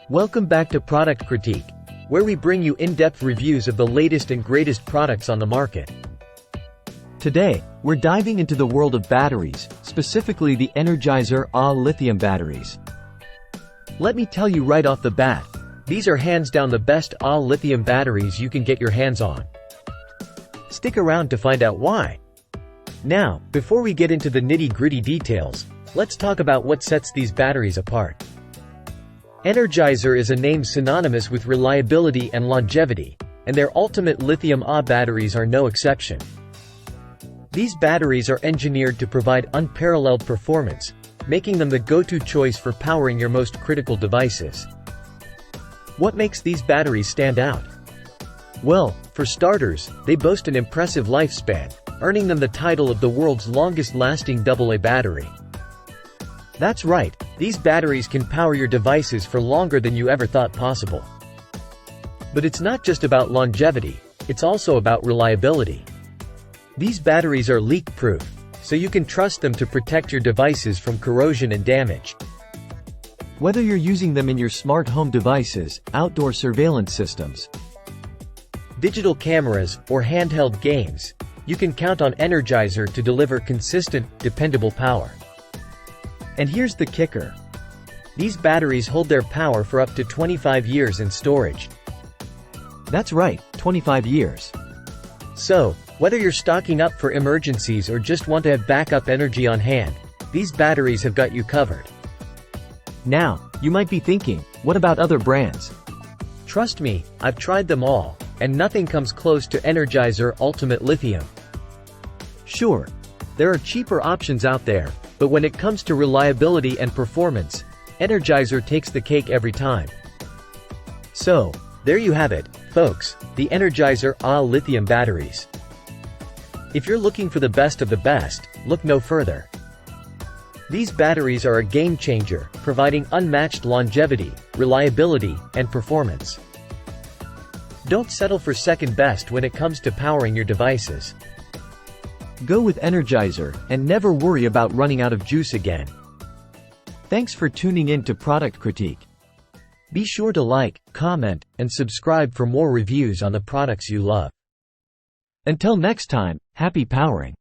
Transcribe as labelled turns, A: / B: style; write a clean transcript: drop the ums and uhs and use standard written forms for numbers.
A: Welcome back to Product Critique, where we bring you in-depth reviews of the latest and greatest products on the market.
B: Today, we're diving into the world of batteries, specifically the Energizer AA Lithium batteries.
A: Let me tell you right off the bat, these are hands down the best AA lithium batteries you can get your hands on. Stick around to find out why. Now, before we get into the nitty-gritty details, let's talk about what sets these batteries apart. Energizer is a name synonymous with reliability and longevity, and their ultimate lithium AA batteries are no exception. These batteries are engineered to provide unparalleled performance, making them the go-to choice for powering your most critical devices. What makes these batteries stand out? Well, for starters, they boast an impressive lifespan, earning them the title of the world's longest-lasting AA battery. That's right, these batteries can power your devices for longer than you ever thought possible. But it's not just about longevity, it's also about reliability. These batteries are leak-proof, so you can trust them to protect your devices from corrosion and damage.
B: Whether you're using them in your smart home devices, outdoor surveillance systems,
A: digital cameras, or handheld games, you can count on Energizer to deliver consistent, dependable power. And here's the kicker. These batteries hold their power for up to 25 years in storage.
B: That's right, 25 years.
A: So, whether you're stocking up for emergencies or just want to have backup energy on hand, these batteries have got you covered.
B: Now, you might be thinking, what about other brands?
A: Trust me, I've tried them all, and nothing comes close to Energizer Ultimate Lithium. Sure, there are cheaper options out there, but when it comes to reliability and performance, Energizer takes the cake every time. So, there you have it, folks, the Energizer AA Lithium batteries. If you're looking for the best of the best, look no further. These batteries are a game-changer, providing unmatched longevity, reliability, and performance. Don't settle for second best when it comes to powering your devices.
B: Go with Energizer, and never worry about running out of juice again. Thanks for tuning in to Product Critique. Be sure to like, comment, and subscribe for more reviews on the products you love. Until next time, happy powering!